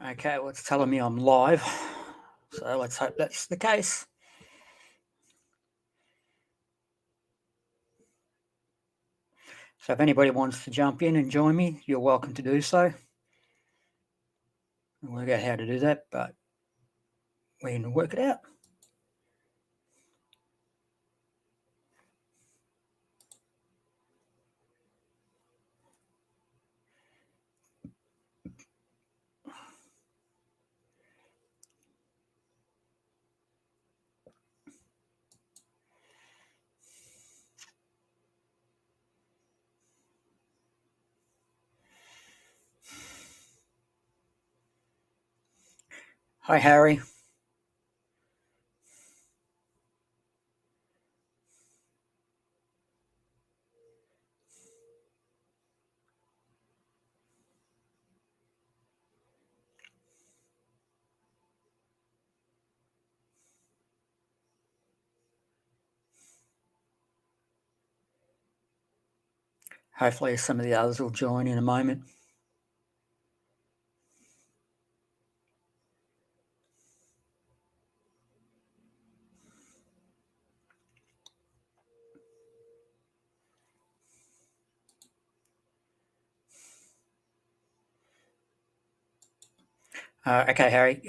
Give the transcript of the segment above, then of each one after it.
Okay, well, it's telling me I'm live, so let's hope that's the case. So if anybody wants to jump in and join me, you're welcome to do so. I'll work out how to do that, but we can work it out. Hi, Harry. Hopefully some of the others will join in a moment. Okay, Harry.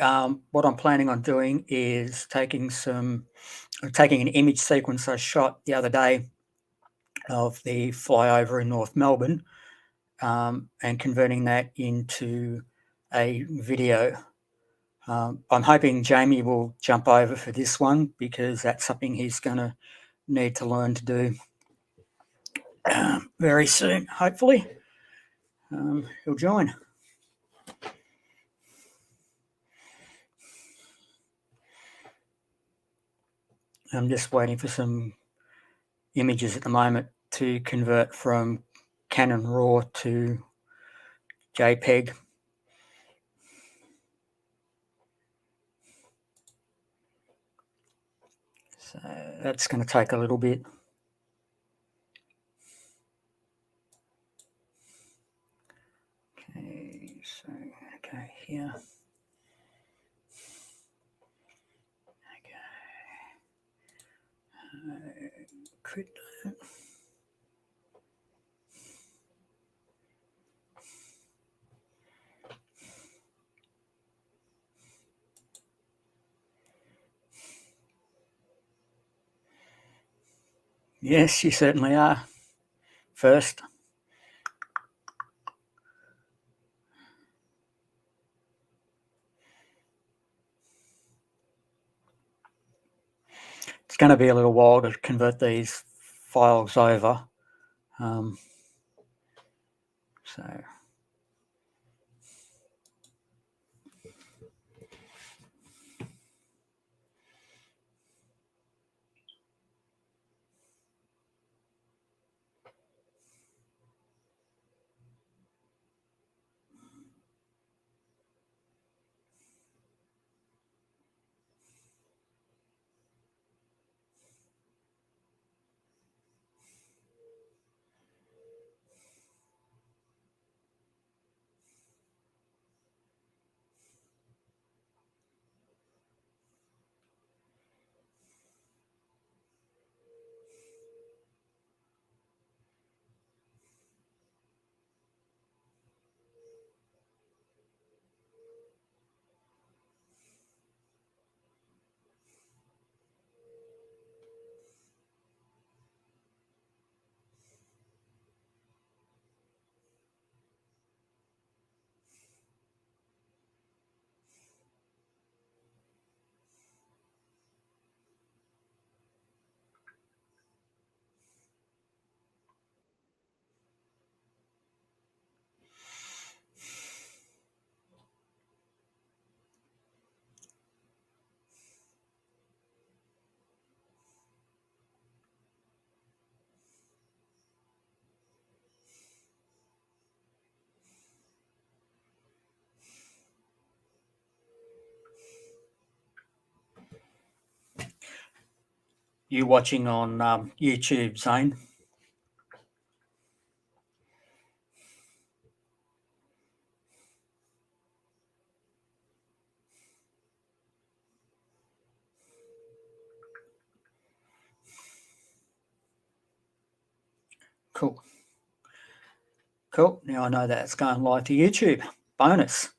What I'm planning on doing is taking an image sequence I shot the other day of the flyover in North Melbourne, and converting that into a video. I'm hoping Jamie will jump over for this one because that's something he's going to need to learn to do very soon, hopefully. He'll join. I'm just waiting for some images at the moment to convert from Canon RAW to JPEG. So that's going to take a little bit. Okay, so here. Could Yes, you certainly are. First. It's going to be a little while to convert these files over. So you watching on YouTube, Zane? Cool. Cool. Now I know that it's going live to YouTube. Bonus.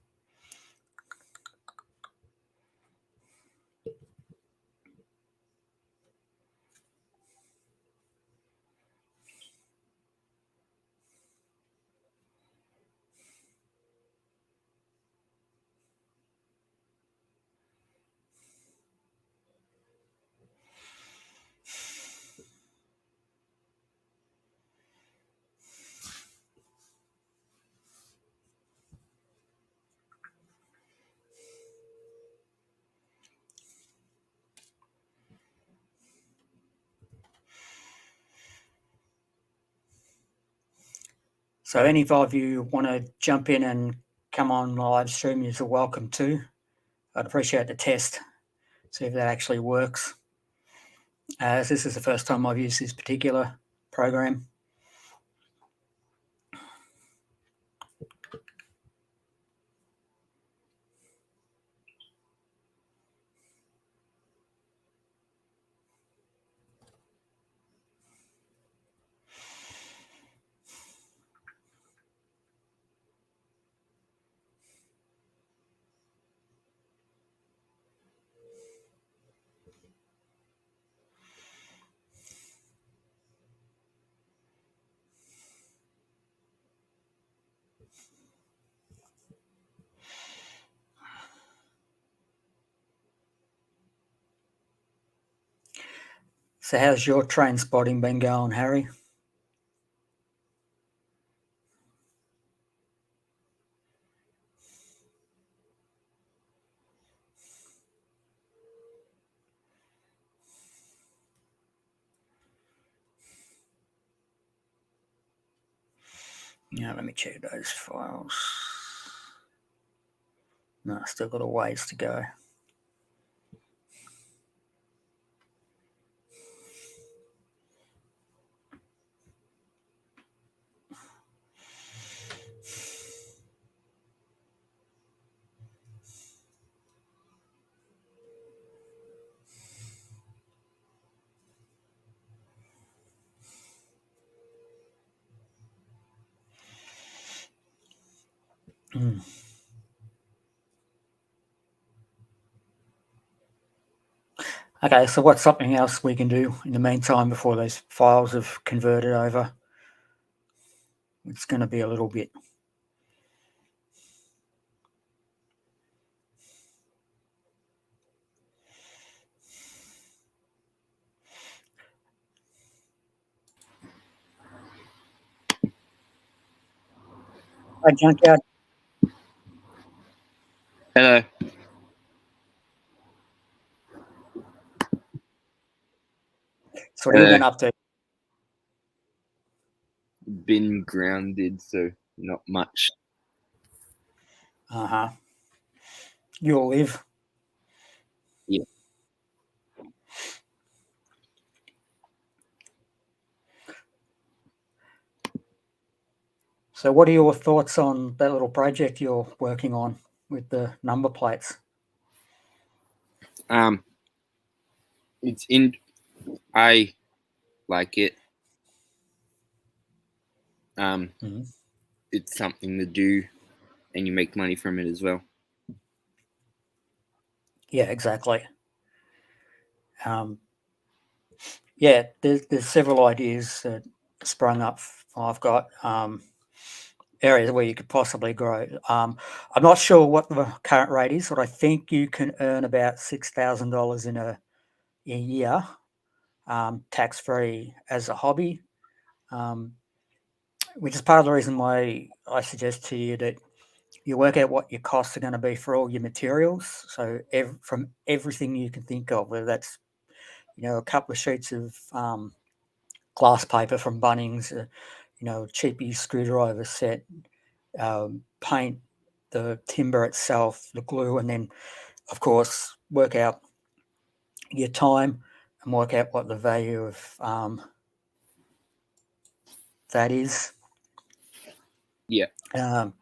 So any of you want to jump in and come on live stream, you're welcome to. I'd appreciate the test, see if that actually works. As this is the first time I've used this particular program. So how's your train spotting been going, Harry? Now let me check those files. No, still got a ways to go. Okay, so what's something else we can do in the meantime before those files have converted over? It's going to be a little bit. Hi, Junkyard. Hello. So what have you been up to? Been grounded, so not much. Uh-huh. You'll live. Yeah. So what are your thoughts on that little project you're working on with the number plates? It's in. I like it. It's something to do, and you make money from it as well. Yeah, exactly. Yeah, there's several ideas that sprung up. I've got areas where you could possibly grow. I'm not sure what the current rate is, but I think you can earn about $6,000 in a year, tax free as a hobby. Which is part of the reason why I suggest to you that you work out what your costs are going to be for all your materials. So from everything you can think of, whether that's a couple of sheets of glass paper from Bunnings, cheapy screwdriver set, paint, the timber itself, the glue, and then of course work out your time and work out what the value of that is. Yeah. And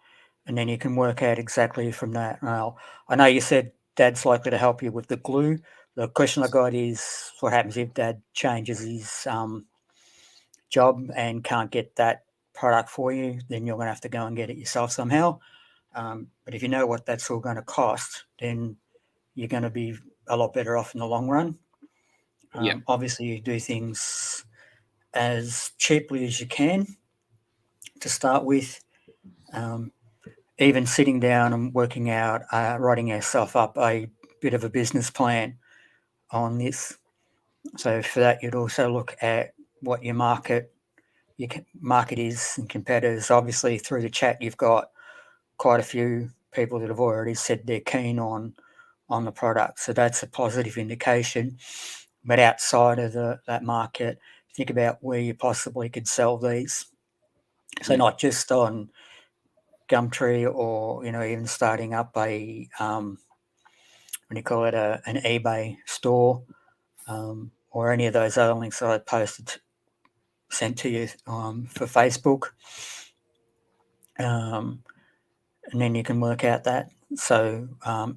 then you can work out exactly from that. Now, I know you said Dad's likely to help you with the glue. The question I got is, what happens if Dad changes job and can't get that product for you, then you're going to have to go and get it yourself somehow. But if you know what that's all going to cost, then you're going to be a lot better off in the long run. Obviously, you do things as cheaply as you can to start with. Even sitting down and working out, writing yourself up a bit of a business plan on this. So for that, you'd also look at what your market is and competitors. Obviously, through the chat, you've got quite a few people that have already said they're keen on the product, so that's a positive indication. But outside of that market, think about where you possibly could sell these. So not just on Gumtree, or even starting up a an eBay store, or any of those other links that I sent to you for Facebook, and then you can work out that. So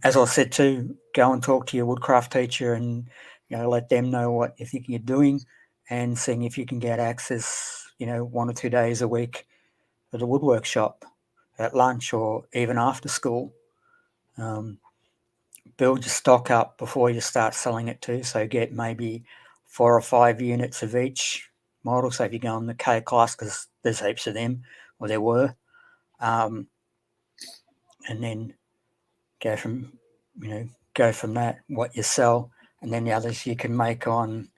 as I said too, go and talk to your woodcraft teacher and let them know what you're thinking of doing, and seeing if you can get access 1 or 2 days a week at a woodwork shop at lunch or even after school. Build your stock up before you start selling it too. So get maybe 4 or 5 units of each model. So if you go on the K class, because there's heaps of them, or there were, and then go from that, what you sell, and then the others you can make on.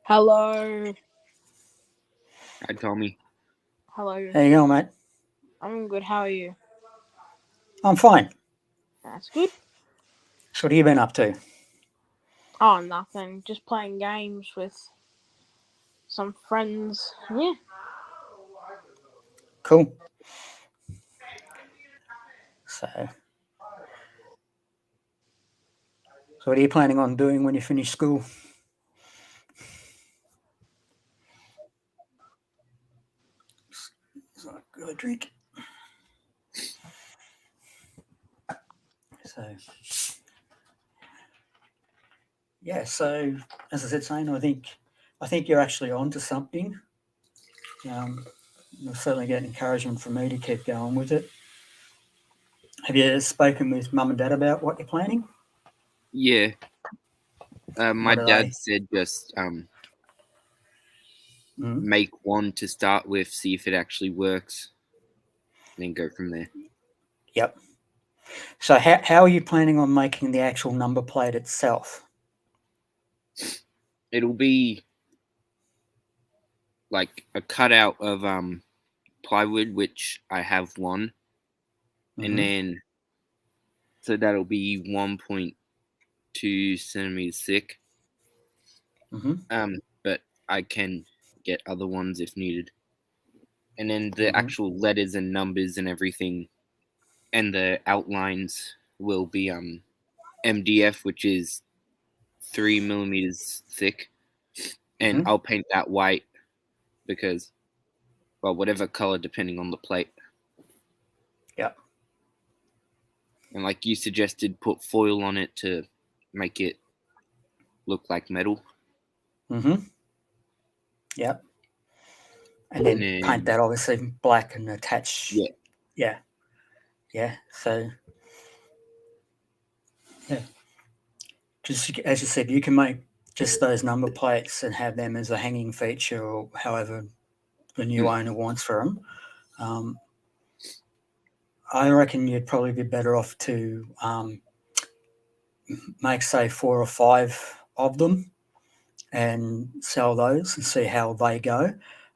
Hello. Hi, Tommy. Hello. How you going, mate? I'm good. How are you? I'm fine. That's good. So what have you been up to? Oh, nothing. Just playing games with some friends. Yeah. Cool. So what are you planning on doing when you finish school? Got a drink. So yeah, so as I said, Shane, I think you're actually onto something. You'll certainly get encouragement from me to keep going with it. Have you spoken with Mum and Dad about what you're planning? Yeah. My dad said just make one to start with, see if it actually works, and then go from there. Yep. So how are you planning on making the actual number plate itself? It'll be like a cutout of plywood, which I have one, and then so that'll be 1.2 centimeters thick. But I can get other ones if needed. And then the actual letters and numbers and everything, and the outlines will be MDF, which is 3 millimeters thick, and I'll paint that white because, well, whatever color depending on the plate. Yep. And like you suggested, put foil on it to make it look like metal. Yep. And then paint that obviously black and attach. Yeah. So yeah, just as you said, you can make just those number plates and have them as a hanging feature, or however the new owner wants for them. I reckon you'd probably be better off to make, say, 4 or 5 of them and sell those and see how they go.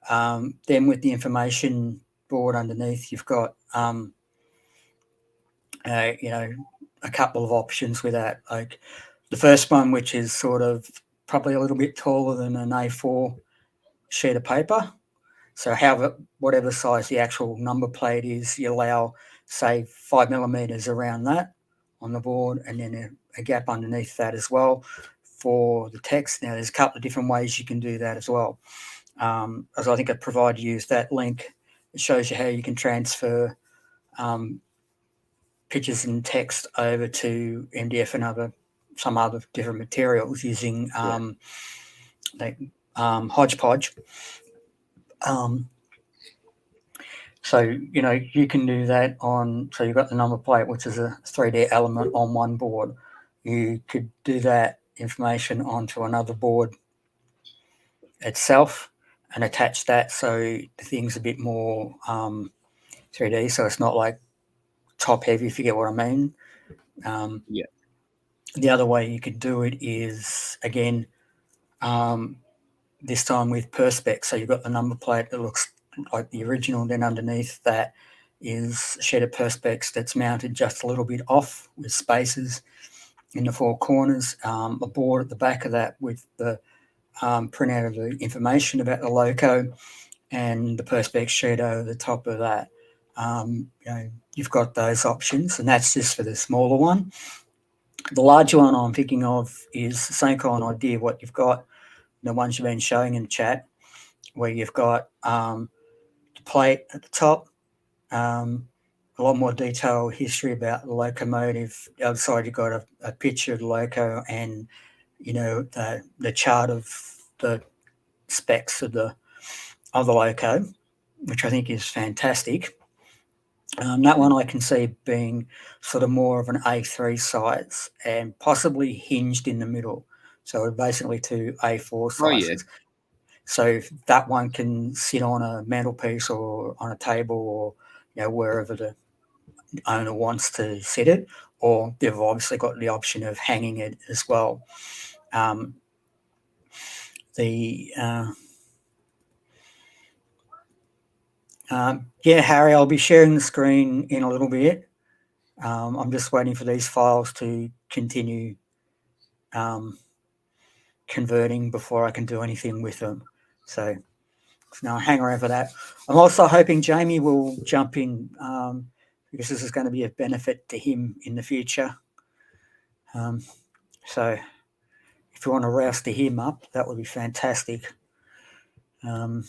Then with the information board underneath, you've got a couple of options with that. Like the first one, which is sort of probably a little bit taller than an A4 sheet of paper. So whatever size the actual number plate is, you allow, say, 5 millimeters around that on the board, and then a gap underneath that as well for the text. Now, there's a couple of different ways you can do that as well. As I think I provided you with that link, it shows you how you can transfer pictures and text over to MDF and other some other different materials using hodgepodge. So, you can do that on, so you've got the number plate, which is a 3D element on one board. You could do that information onto another board itself and attach that so the thing's a bit more 3D, so it's not like top heavy, if you get what I mean. The other way you could do it is, again, this time with Perspex. So you've got the number plate that looks like the original, then underneath that is a shed of Perspex that's mounted just a little bit off with spacers in the four corners, a board at the back of that with the printout of the information about the loco, and the Perspex sheet over the top of that. You've got those options, and that's just for the smaller one. The larger one I'm thinking of is the same kind of idea, what you've got, the ones you've been showing in chat, where you've got the plate at the top, a lot more detailed history about the locomotive. The other side, you've got a picture of the loco and, the chart of the specs of the loco, which I think is fantastic. That one I can see being sort of more of an A3 size and possibly hinged in the middle. So basically two A4 sizes. So that one can sit on a mantelpiece or on a table or, wherever the owner wants to sit it, or they've obviously got the option of hanging it as well. Harry, I'll be sharing the screen in a little bit. I'm just waiting for these files to continue converting before I can do anything with them. So now hang around for that. I'm also hoping Jamie will jump in because this is going to be of benefit to him in the future. So if you want to rouse him up, that would be fantastic. So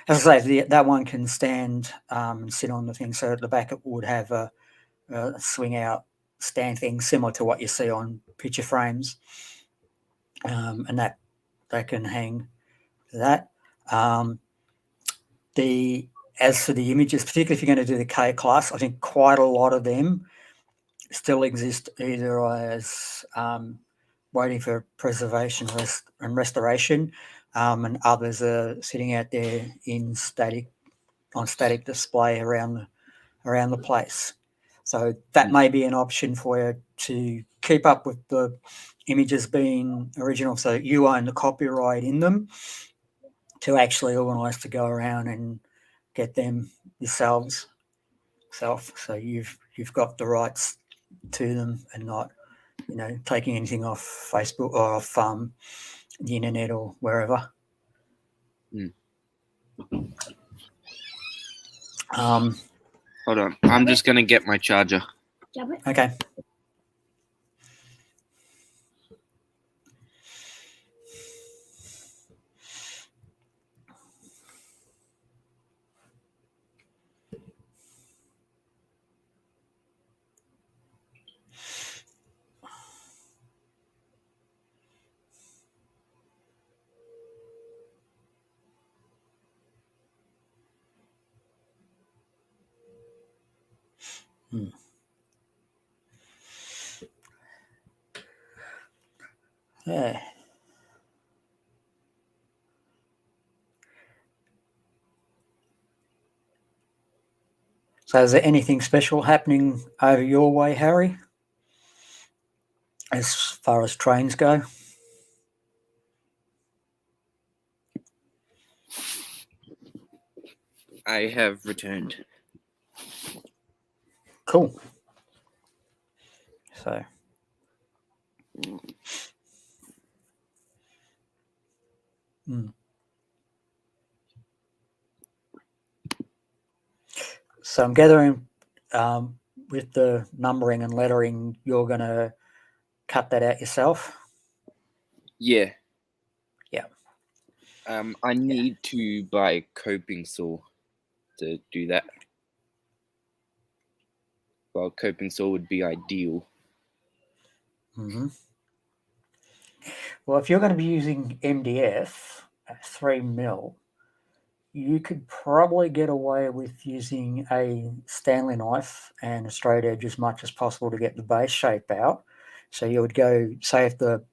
as I say, that one can stand and sit on the thing. So at the back it would have a swing out stand thing similar to what you see on picture frames, and that can hang that. As for the images, particularly if you're going to do the K class, I think quite a lot of them still exist either as waiting for preservation and restoration, and others are sitting out there on static display around the place. So that may be an option for you to keep up with the images being original, so you own the copyright in them, to actually organise to go around and get them yourself. So you've got the rights to them and not, taking anything off Facebook or off the internet or wherever. Hold on, I'm just gonna get my charger. Okay. Yeah. So is there anything special happening over your way, Harry, as far as trains go? I have returned. Cool. So So I'm gathering with the numbering and lettering, you're going to cut that out yourself? Yeah. Yeah. I need to buy a coping saw to do that. Well, coping saw would be ideal. Mm-hmm. Well, if you're going to be using MDF at 3mm, you could probably get away with using a Stanley knife and a straight edge as much as possible to get the base shape out. So you would go, say if the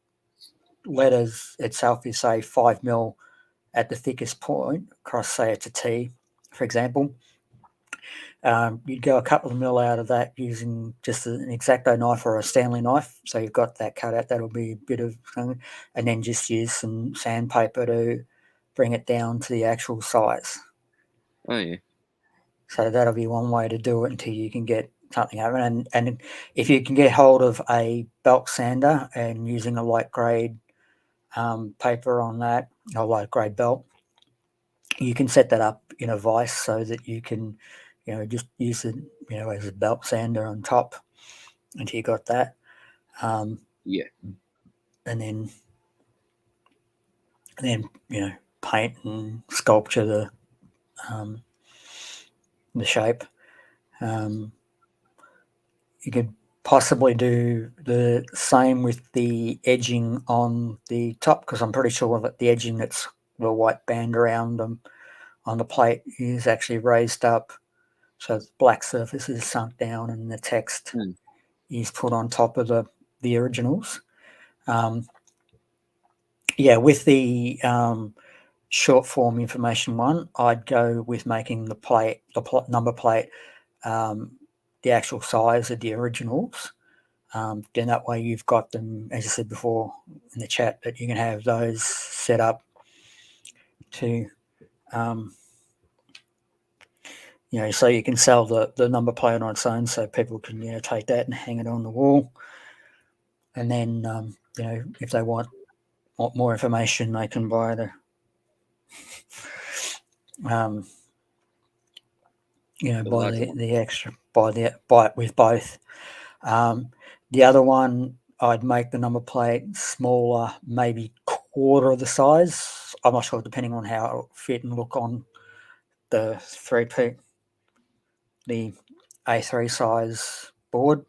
letters itself is, say, 5mm at the thickest point, across, say it's a T, for example, you'd go a couple of mil out of that using just an X-Acto knife or a Stanley knife. So you've got that cut out. That'll be a bit of, and then just use some sandpaper to bring it down to the actual size. Oh yeah. So that'll be one way to do it until you can get something over. And if you can get hold of a belt sander and using a light grade paper on that, or light grade belt, you can set that up in a vise so that you can, just use it, as a belt sander on top until you got that. Yeah. And then paint and sculpture the shape. You could possibly do the same with the edging on the top, because I'm pretty sure that the edging that's the white band around them on the plate is actually raised up, so the black surface is sunk down and the text is put on top of the originals. With the short form information one, I'd go with making the plate, number plate, the actual size of the originals. Then that way you've got them, as I said before in the chat, that you can have those set up to, so you can sell the number plate on its own, so people can, take that and hang it on the wall. And then, if they want more information, they can buy the, buy the extra, buy it with both. The other one, I'd make the number plate smaller, maybe quarter of the size. I'm not sure, depending on how it'll fit and look on the 3P, the A3 size board.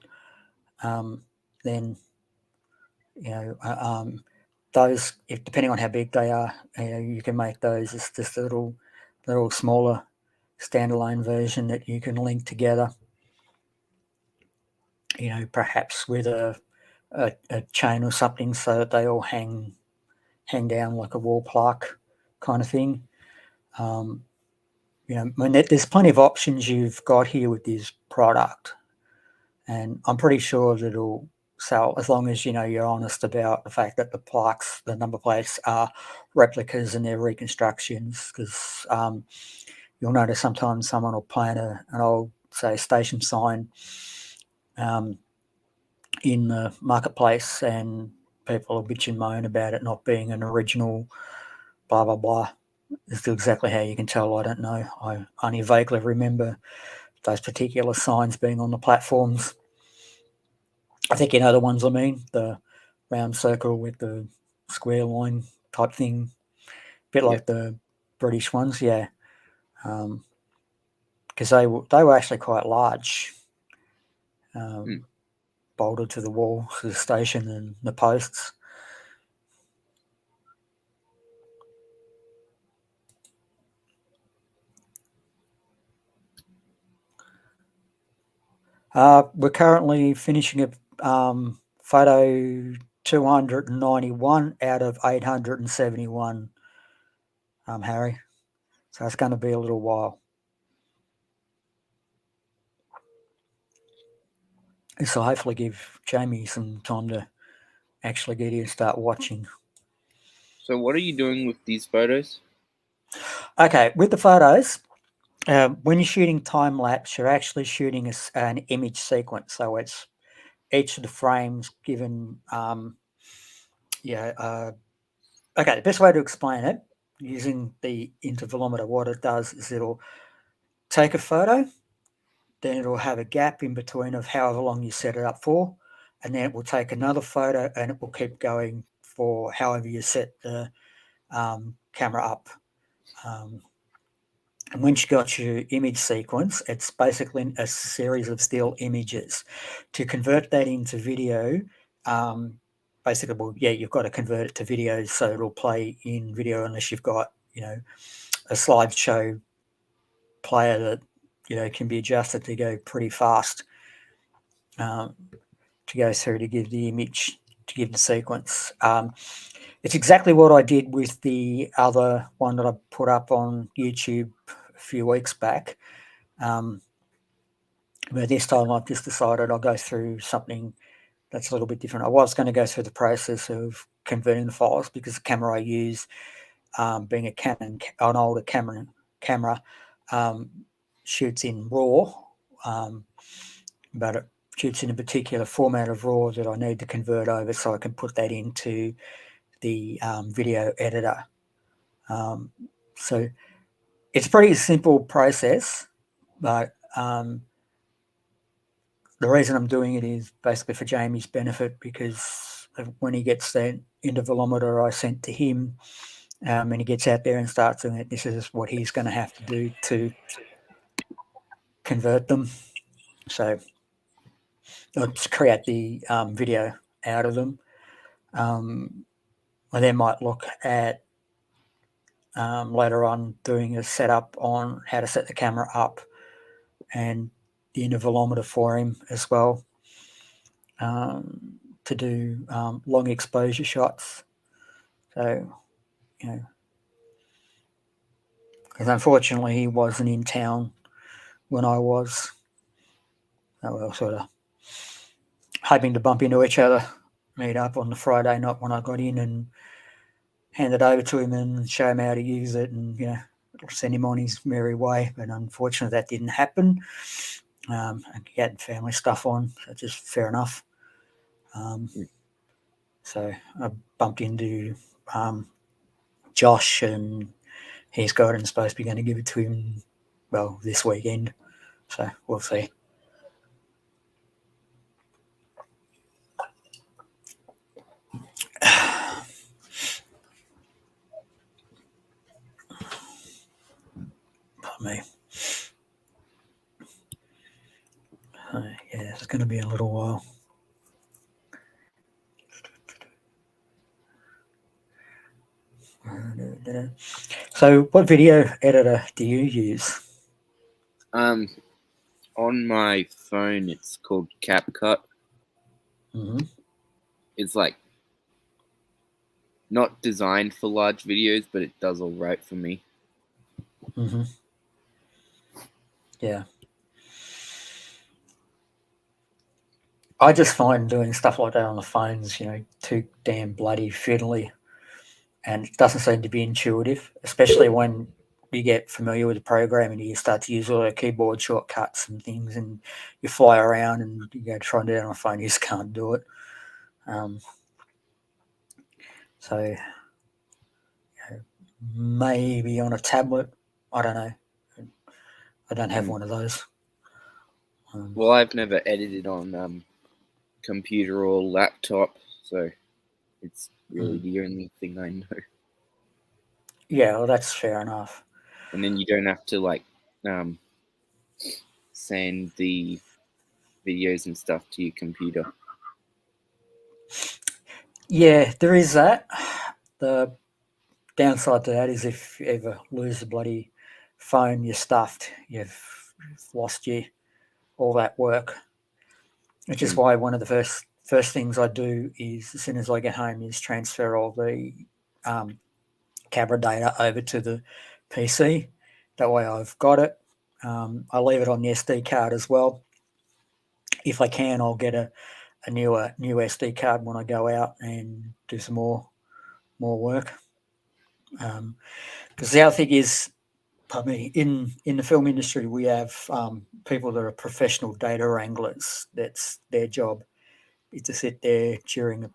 Then, those, depending on how big they are, you can make those as just a little smaller standalone version that you can link together. Perhaps with a chain or something, so that they all hang down like a wall plaque kind of thing. There's plenty of options you've got here with this product, and I'm pretty sure that it'll sell, as long as you're honest about the fact that the number plates are replicas and they're reconstructions. Because you'll notice sometimes someone will plant an old, say, station sign in the marketplace, and people will bitch and moan about it not being an original, blah blah blah. As to exactly how you can tell, I don't know. I only vaguely remember those particular signs being on the platforms. I think you know the ones I mean, the round circle with the square line type thing, a bit like the British ones, yeah. Because they were actually quite large, bolted to the walls of the station and the posts. We're currently finishing a photo 291 out of 871, Harry. So it's going to be a little while. This will hopefully give Jamie some time to actually get here and start watching. So what are you doing with these photos? Okay, with the photos, when you're shooting time lapse, you're actually shooting an image sequence. So it's each of the frames given. Okay, the best way to explain it using the intervalometer, what it does is it'll take a photo, then it'll have a gap in between of however long you set it up for, and then it will take another photo and it will keep going for however you set the camera up. And once you got your image sequence, it's basically a series of still images. To convert that into video, basically, well, yeah, you've got to convert it to video so it'll play in video unless you've got, a slideshow player that, can be adjusted to go pretty fast to go through to give the image, to give the sequence. It's exactly what I did with the other one that I put up on YouTube a few weeks back. But this time I've just decided I'll go through something that's a little bit different. I was going to go through the process of converting the files because the camera I use, being an older camera, shoots in RAW, but it shoots in a particular format of RAW that I need to convert over so I can put that into the video editor. So it's a pretty simple process, but the reason I'm doing it is basically for Jamie's benefit, because when he gets that intervalometer I sent to him, and he gets out there and starts doing it, this is what he's going to have to do to convert them. So let's create the video out of them. I then might look at later on doing a setup on how to set the camera up and the intervalometer for him as well, to do long exposure shots. So, because unfortunately he wasn't in town when I was. So we were sort of hoping to bump into each other, meet up on the Friday night when I got in and hand it over to him and show him how to use it and, send him on his merry way. But unfortunately that didn't happen. He had family stuff on, so just fair enough. So I bumped into Josh, and he's got it and supposed to be going to give it to him, well, this weekend. So we'll see. Pardon me. Yeah, it's going to be a little while. So what video editor do you use? On my phone, it's called CapCut. Mm-hmm. It's like not designed for large videos, but it does all right for me. Mm-hmm. Yeah. I just find doing stuff like that on the phones, too damn bloody fiddly, and it doesn't seem to be intuitive, especially when you get familiar with the program and you start to use all the keyboard shortcuts and things, and you fly around and you go try and do it on a phone, you just can't do it. So maybe on a tablet, I don't know. I don't have one of those. Well, I've never edited on computer or laptop, so it's really the only thing I know. Yeah, well, that's fair enough. And then you don't have to send the videos and stuff to your computer. Yeah, there is that. The downside to that is if you ever lose the bloody phone, you're stuffed. You've lost all that work. Which is why one of the first things I do is, as soon as I get home, is transfer all the camera data over to the PC. That way I've got it. I leave it on the SD card as well. If I can, I'll get a new SD card when I go out and do some more work. Because the other thing is, in the film industry, we have people that are professional data wranglers. That's their job, is to sit there during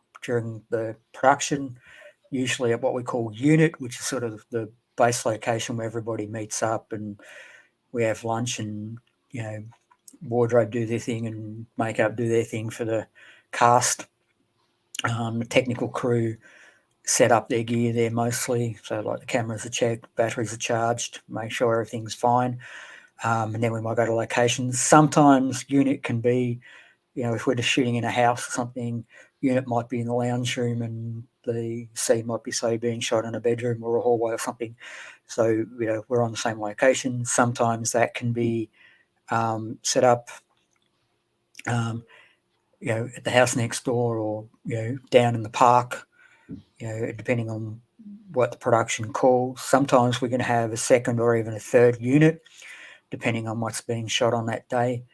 the production, usually at what we call unit, which is sort of the base location where everybody meets up and we have lunch, and wardrobe do their thing and makeup do their thing for the cast. The technical crew set up their gear there mostly, so like the cameras are checked, batteries are charged, make sure everything's fine, and then we might go to locations. Sometimes unit can be if we're just shooting in a house or something, unit might be in the lounge room and the scene might be, say, being shot in a bedroom or a hallway or something. So, we're on the same location. Sometimes that can be set up, at the house next door or, down in the park, depending on what the production calls. Sometimes we're going to have a second or even a third unit, depending on what's being shot on that day.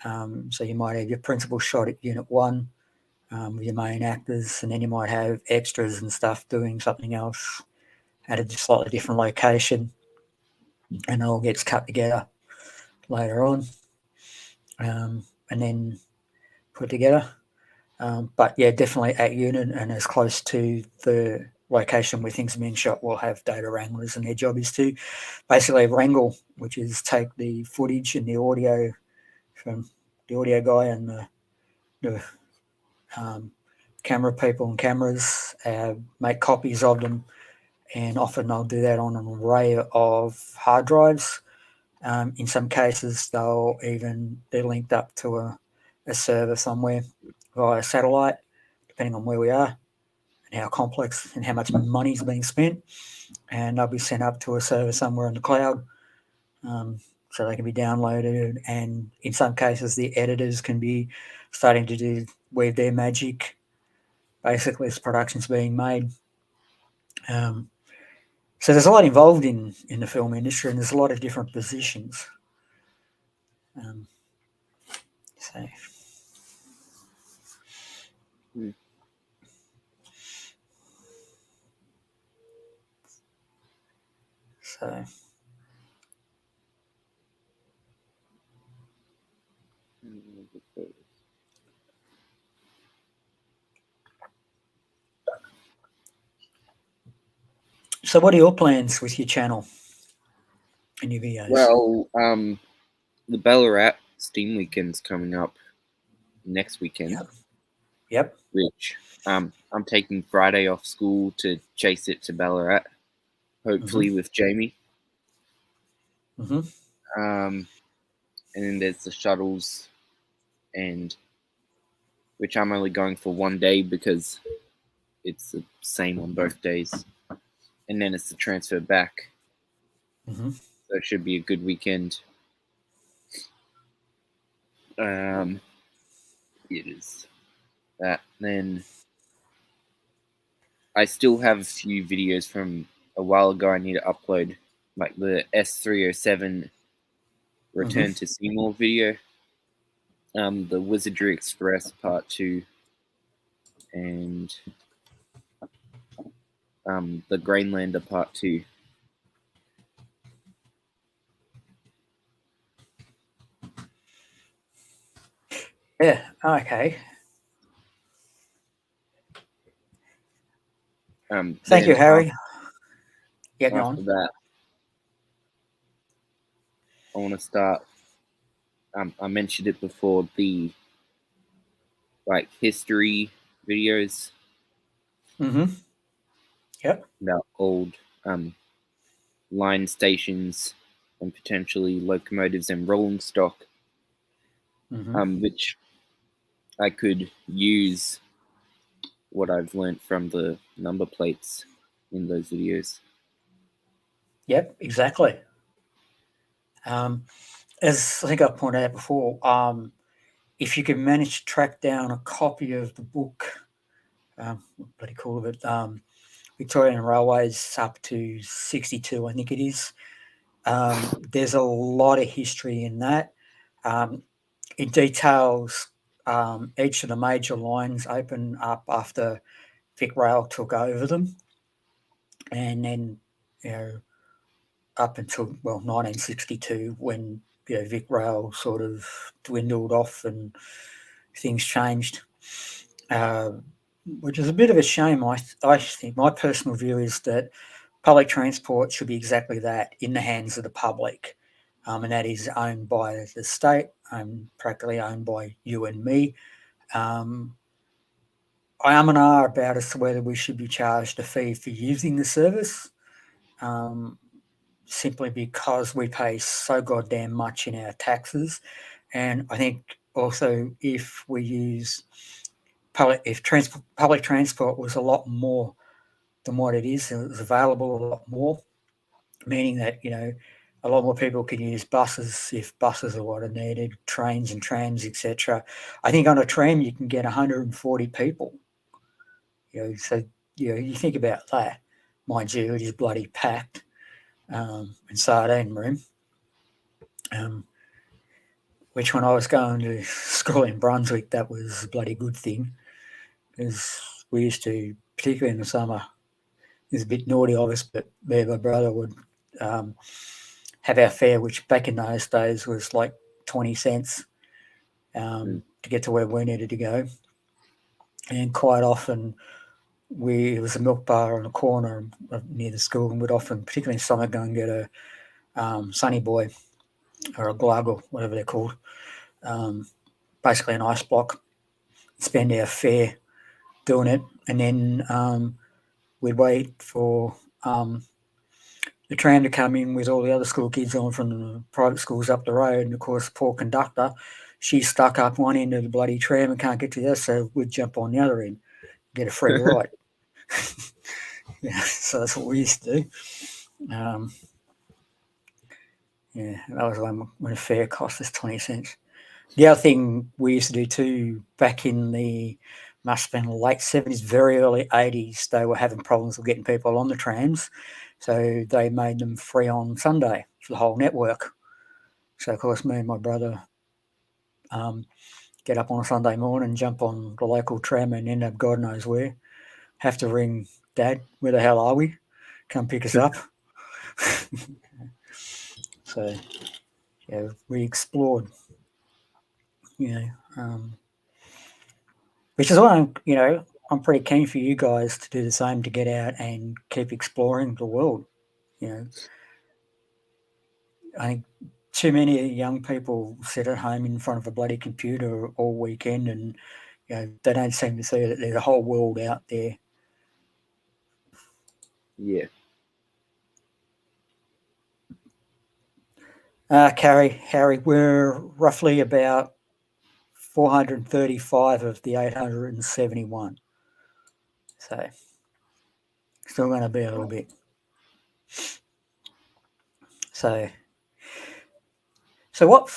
So you might have your principal shot at Unit 1 with your main actors, and then you might have extras and stuff doing something else at a slightly different location, and it all gets cut together later on and then put together. But yeah, definitely at unit and as close to the location where things are being shot, we'll have data wranglers, and their job is to basically wrangle, which is take the footage and the audio from the audio guy and the camera people and cameras, make copies of them, and often they'll do that on an array of hard drives. In some cases, they're linked up to a server somewhere via satellite, depending on where we are and how complex and how much money is being spent, and they'll be sent up to a server somewhere in the cloud, so they can be downloaded. And in some cases, the editors can be starting to weave their magic, basically, as production's being made. So there's a lot involved in the film industry, and there's a lot of different positions. So. So what are your plans with your channel and your videos? Well, the Ballarat Steam Weekend's coming up next weekend. Yep. Which I'm taking Friday off school to chase it to Ballarat, hopefully with Jamie. And then there's the shuttles, and which I'm only going for one day because it's the same on both days, and then it's the transfer back. So it should be a good weekend. It is that. Then I still have a few videos from a while ago I need to upload, like the S307 Return to Seymour video, the Wizardry Express Part 2, and the Greenlander Part 2. Yeah, okay. Thank you, Harry. Yeah, go on. After that, I want to start, I mentioned it before, the history videos. Yep. About old line stations and potentially locomotives and rolling stock, which I could use what I've learned from the number plates in those videos. Yep, exactly. As I think I pointed out before, if you can manage to track down a copy of the book, bloody cool of it, Victorian Railways up to 62, I think it is. There's a lot of history in that. It details each of the major lines open up after Vic Rail took over them, and then up until 1962, when Vic Rail sort of dwindled off and things changed, which is a bit of a shame. I think my personal view is that public transport should be exactly that, in the hands of the public, and that is owned by the state, practically owned by you and me. I am and are about as to whether we should be charged a fee for using the service, simply because we pay so goddamn much in our taxes. And I think also if we use public transport was a lot more than what it is, it was available a lot more, meaning that, a lot more people can use buses if buses are what are needed, trains and trams, etc. I think on a tram you can get 140 people. So you think about that. Mind you, it is bloody packed, and sardine room. Which when I was going to school in Brunswick, that was a bloody good thing, because we used to, particularly in the summer, it was a bit naughty of us, but me and my brother would have our fare, which back in those days was like 20 cents to get to where we needed to go. And quite often it was a milk bar on the corner near the school, and we'd often, particularly in summer, go and get a Sunny Boy or a glug or whatever they're called, basically an ice block, spend our fare doing it, and then we'd wait for the tram to come in with all the other school kids on from the private schools up the road, and of course the poor conductor, she's stuck up one end of the bloody tram and can't get to the other, so we'd jump on the other end, get a free ride. So that's what we used to do. That was when a fare cost us 20 cents. The other thing we used to do too, back in the must have been late 70s, very early 80s, they were having problems with getting people on the trams, so they made them free on Sunday for the whole network. So of course me and my brother get up on a Sunday morning, jump on the local tram and end up God knows where. Have to ring Dad, where the hell are we? Come pick us up. So we explored, which is why I'm pretty keen for you guys to do the same, to get out and keep exploring the world. I think too many young people sit at home in front of a bloody computer all weekend, and they don't seem to see that there's a whole world out there. Yeah. Harry, we're roughly about 435 of the 871. So still going to be a little bit. So what,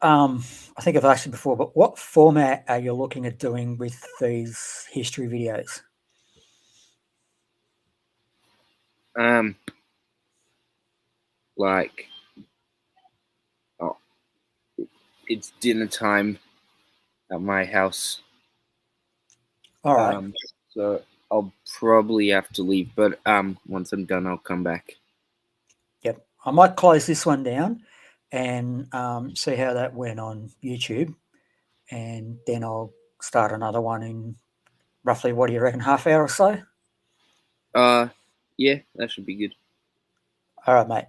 I think I've asked you before, but what format are you looking at doing with these history videos? It's dinner time at my house. All right. So I'll probably have to leave, but once I'm done, I'll come back. Yep. I might close this one down and see how that went on YouTube, and then I'll start another one in roughly, what do you reckon, half hour or so? Yeah, that should be good. All right, mate.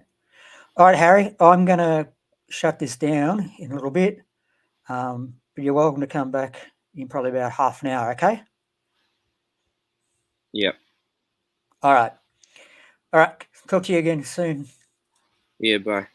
All right, Harry, I'm going to shut this down in a little bit, but you're welcome to come back in probably about half an hour, okay? Yep. All right. Talk to you again soon. Yeah, bye.